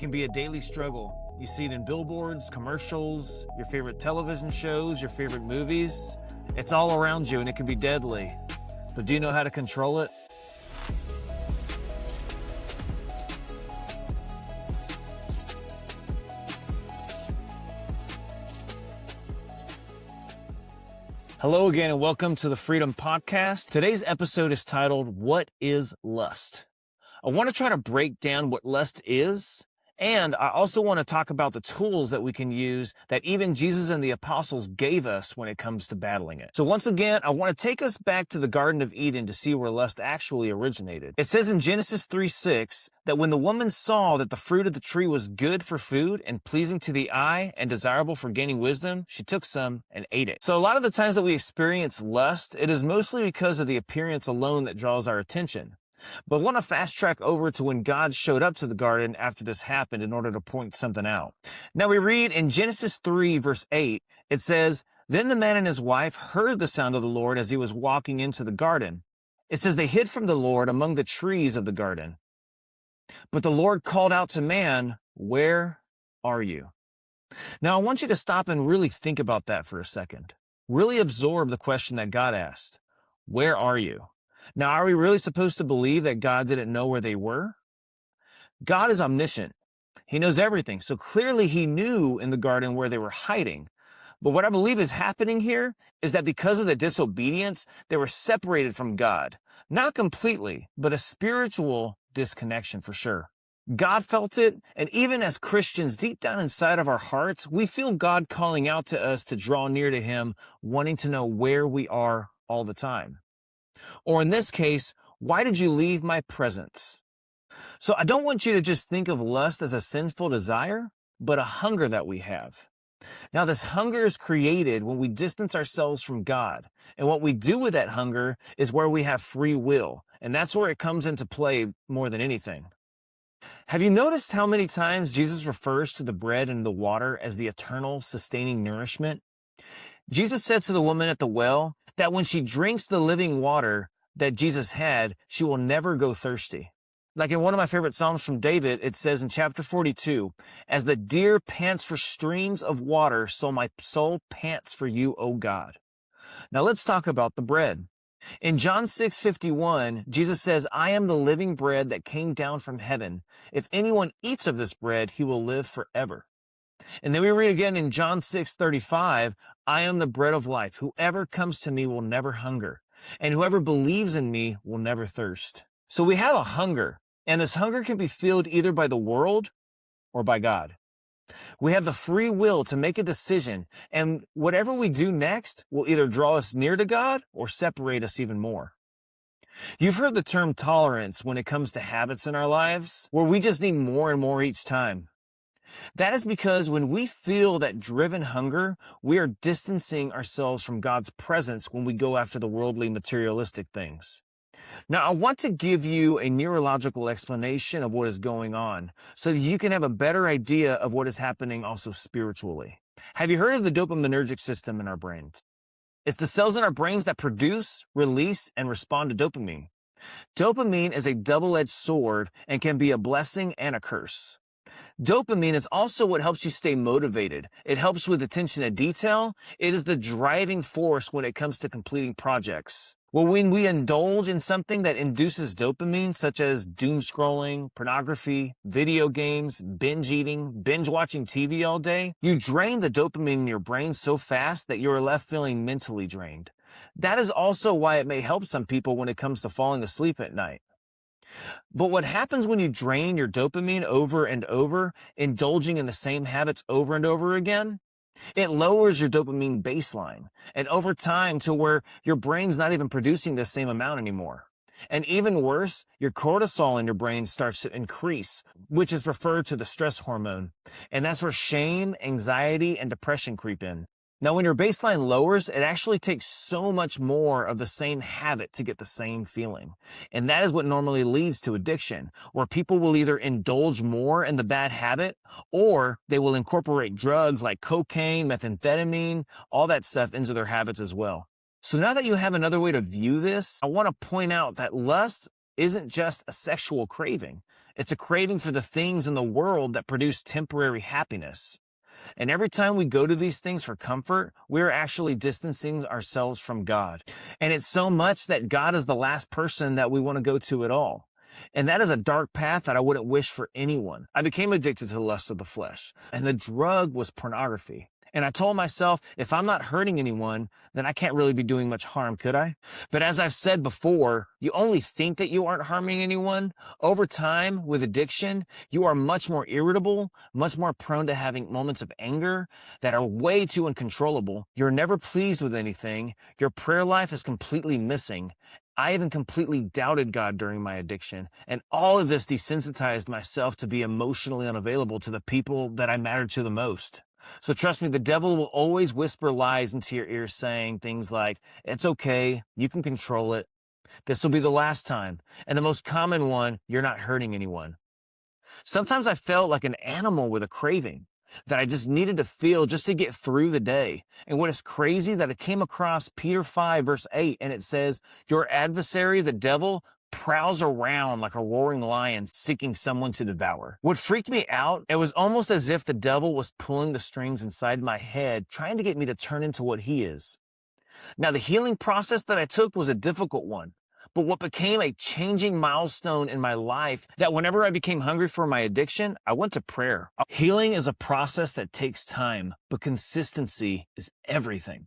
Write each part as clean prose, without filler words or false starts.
can be a daily struggle. You see it in billboards, commercials, your favorite television shows, your favorite movies. It's all around you and it can be deadly. But do you know how to control it? Hello again and welcome to the Freedom Podcast. Today's episode is titled, What is Lust? I want to try to break down what lust is, and I also want to talk about the tools that we can use that even Jesus and the apostles gave us when it comes to battling it. So once again, I want to take us back to the Garden of Eden to see where lust actually originated. It says in Genesis 3:6 that when the woman saw that the fruit of the tree was good for food and pleasing to the eye and desirable for gaining wisdom, she took some and ate it. So a lot of the times that we experience lust, it is mostly because of the appearance alone that draws our attention. But I want to fast track over to when God showed up to the garden after this happened in order to point something out. Now we read in Genesis 3 verse 8, it says, Then the man and his wife heard the sound of the Lord as he was walking into the garden. It says they hid from the Lord among the trees of the garden. But the Lord called out to man, Where are you? Now I want you to stop and really think about that for a second. Really absorb the question that God asked. Where are you? Now, are we really supposed to believe that God didn't know where they were? God is omniscient. He knows everything. So clearly he knew in the garden where they were hiding. But what I believe is happening here is that because of the disobedience, they were separated from God. Not completely, but a spiritual disconnection for sure. God felt it, and even as Christians, deep down inside of our hearts, we feel God calling out to us to draw near to him, wanting to know where we are all the time. Or in this case, why did you leave my presence? So I don't want you to just think of lust as a sinful desire, but a hunger that we have. Now this hunger is created when we distance ourselves from God. And what we do with that hunger is where we have free will. And that's where it comes into play more than anything. Have you noticed how many times Jesus refers to the bread and the water as the eternal sustaining nourishment? Jesus said to the woman at the well that when she drinks the living water that Jesus had, she will never go thirsty. Like in one of my favorite Psalms from David, it says in chapter 42, As the deer pants for streams of water, so my soul pants for you, O God. Now let's talk about the bread. In John 6:51, Jesus says, I am the living bread that came down from heaven. If anyone eats of this bread, he will live forever. And then we read again in John 6:35, I am the bread of life. Whoever comes to me will never hunger, and whoever believes in me will never thirst. So we have a hunger, and this hunger can be filled either by the world or by God. We have the free will to make a decision, and whatever we do next will either draw us near to God or separate us even more. You've heard the term tolerance when it comes to habits in our lives, where we just need more and more each time. That is because when we feel that driven hunger, we are distancing ourselves from God's presence when we go after the worldly materialistic things. Now, I want to give you a neurological explanation of what is going on so that you can have a better idea of what is happening also spiritually. Have you heard of the dopaminergic system in our brains? It's the cells in our brains that produce, release, and respond to dopamine. Dopamine is a double-edged sword and can be a blessing and a curse. Dopamine is also what helps you stay motivated. It helps with attention to detail. It is the driving force when it comes to completing projects. Well, when we indulge in something that induces dopamine, such as doom scrolling, pornography, video games, binge eating, binge watching TV all day, you drain the dopamine in your brain so fast that you are left feeling mentally drained. That is also why it may help some people when it comes to falling asleep at night. But what happens when you drain your dopamine over and over, indulging in the same habits over and over again? It lowers your dopamine baseline, and over time to where your brain's not even producing the same amount anymore. And even worse, your cortisol in your brain starts to increase, which is referred to the stress hormone. And that's where shame, anxiety, and depression creep in. Now, when your baseline lowers, it actually takes so much more of the same habit to get the same feeling. And that is what normally leads to addiction, where people will either indulge more in the bad habit, or they will incorporate drugs like cocaine, methamphetamine, all that stuff into their habits as well. So now that you have another way to view this, I want to point out that lust isn't just a sexual craving. It's a craving for the things in the world that produce temporary happiness. And every time we go to these things for comfort, we're actually distancing ourselves from God. And it's so much that God is the last person that we want to go to at all. And that is a dark path that I wouldn't wish for anyone. I became addicted to the lust of the flesh, and the drug was pornography. And I told myself, if I'm not hurting anyone, then I can't really be doing much harm, could I? But as I've said before, you only think that you aren't harming anyone. Over time, with addiction, you are much more irritable, much more prone to having moments of anger that are way too uncontrollable. You're never pleased with anything. Your prayer life is completely missing. I even completely doubted God during my addiction, and all of this desensitized myself to be emotionally unavailable to the people that I mattered to the most. So trust me, the devil will always whisper lies into your ear saying things like, it's okay, you can control it. This will be the last time. And the most common one, you're not hurting anyone. Sometimes I felt like an animal with a craving that I just needed to feel just to get through the day. And what is crazy that I came across Peter 5 verse 8, and it says, your adversary, the devil, prowls around like a roaring lion seeking someone to devour. What freaked me out, it was almost as if the devil was pulling the strings inside my head, trying to get me to turn into what he is. Now, the healing process that I took was a difficult one, but what became a changing milestone in my life, that whenever I became hungry for my addiction, I went to prayer. Healing is a process that takes time, but consistency is everything.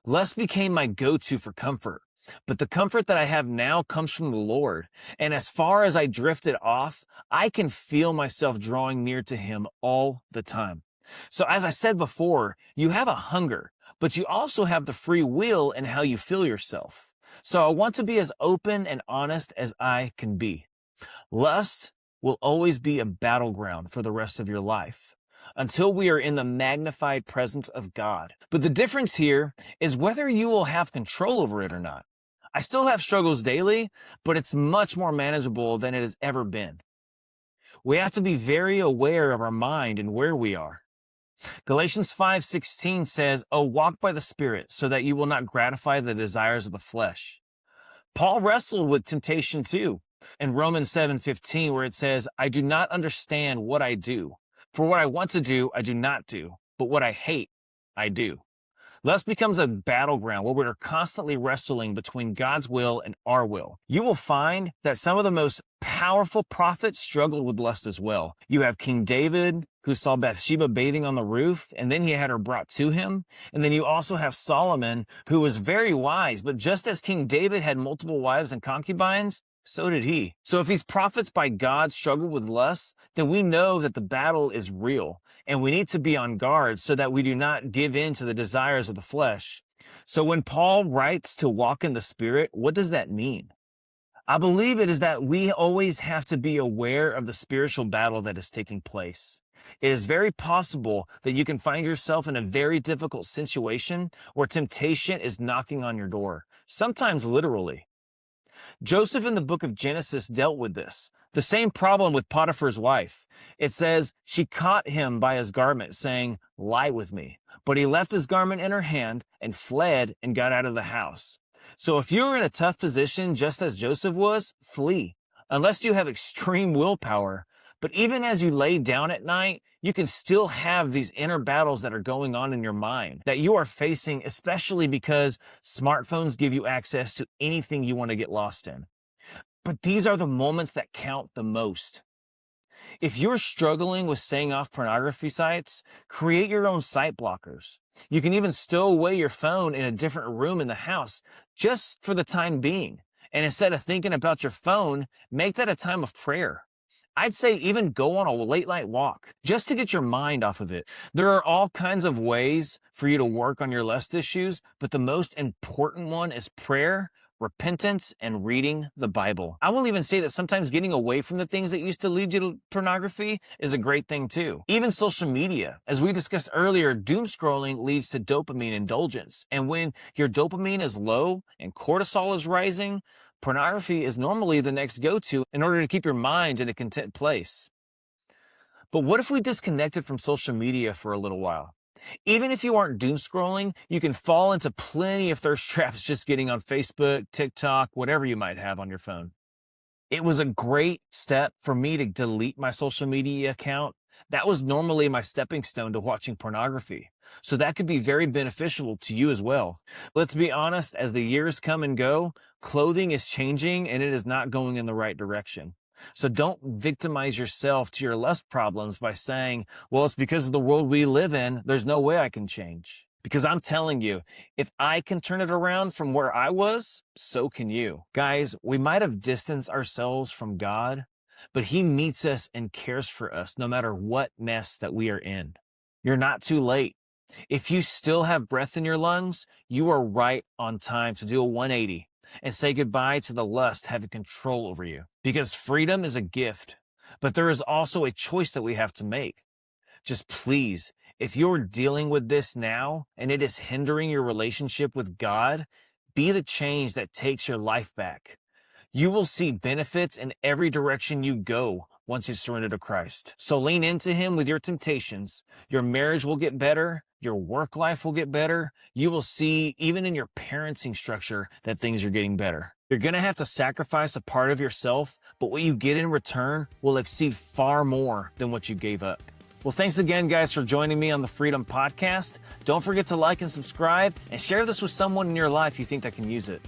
Lust became my go-to for comfort. But the comfort that I have now comes from the Lord. And as far as I drifted off, I can feel myself drawing near to him all the time. So as I said before, you have a hunger, but you also have the free will in how you feel yourself. So I want to be as open and honest as I can be. Lust will always be a battleground for the rest of your life, until we are in the magnified presence of God. But the difference here is whether you will have control over it or not. I still have struggles daily, but it's much more manageable than it has ever been. We have to be very aware of our mind and where we are. Galatians 5:16 says, "Oh, walk by the Spirit, so that you will not gratify the desires of the flesh." Paul wrestled with temptation too, in Romans 7:15, where it says, "I do not understand what I do. For what I want to do, I do not do, but what I hate, I do." Lust becomes a battleground where we're constantly wrestling between God's will and our will. You will find that some of the most powerful prophets struggled with lust as well. You have King David, who saw Bathsheba bathing on the roof, and then he had her brought to him. And then you also have Solomon, who was very wise, but just as King David had multiple wives and concubines, so did he. So if these prophets by God struggled with lust, then we know that the battle is real, and we need to be on guard so that we do not give in to the desires of the flesh. So when Paul writes to walk in the Spirit, what does that mean? I believe it is that we always have to be aware of the spiritual battle that is taking place. It is very possible that you can find yourself in a very difficult situation where temptation is knocking on your door, sometimes literally. Joseph in the book of Genesis dealt with this. The same problem with Potiphar's wife. It says, she caught him by his garment, saying, "Lie with me." But he left his garment in her hand and fled and got out of the house. So if you're in a tough position, just as Joseph was, flee, unless you have extreme willpower. But even as you lay down at night, you can still have these inner battles that are going on in your mind that you are facing, especially because smartphones give you access to anything you want to get lost in. But these are the moments that count the most. If you're struggling with staying off pornography sites, create your own site blockers. You can even stow away your phone in a different room in the house just for the time being. And instead of thinking about your phone, make that a time of prayer. I'd say even go on a late night walk just to get your mind off of it. There are all kinds of ways for you to work on your lust issues, but the most important one is prayer, repentance, and reading the Bible. I will even say that sometimes getting away from the things that used to lead you to pornography is a great thing too. Even social media. As we discussed earlier, doom scrolling leads to dopamine indulgence. And when your dopamine is low and cortisol is rising, pornography is normally the next go-to in order to keep your mind in a content place. But what if we disconnected from social media for a little while? Even if you aren't doom scrolling, you can fall into plenty of thirst traps just getting on Facebook, TikTok, whatever you might have on your phone. It was a great step for me to delete my social media account. That was normally my stepping stone to watching pornography. So that could be very beneficial to you as well. Let's be honest, as the years come and go, clothing is changing and it is not going in the right direction. So don't victimize yourself to your lust problems by saying, well, it's because of the world we live in. There's no way I can change. Because I'm telling you, if I can turn it around from where I was, so can you. Guys, we might have distanced ourselves from God, but He meets us and cares for us no matter what mess that we are in. You're not too late. If you still have breath in your lungs, you are right on time to do a 180 and say goodbye to the lust having control over you. Because freedom is a gift, but there is also a choice that we have to make. Just please, if you're dealing with this now and it is hindering your relationship with God, be the change that takes your life back. You will see benefits in every direction you go once you surrender to Christ. So lean into Him with your temptations. Your marriage will get better. Your work life will get better. You will see, even in your parenting structure, that things are getting better. You're going to have to sacrifice a part of yourself, but what you get in return will exceed far more than what you gave up. Well, thanks again, guys, for joining me on the Freedom Podcast. Don't forget to like and subscribe and share this with someone in your life you think that can use it.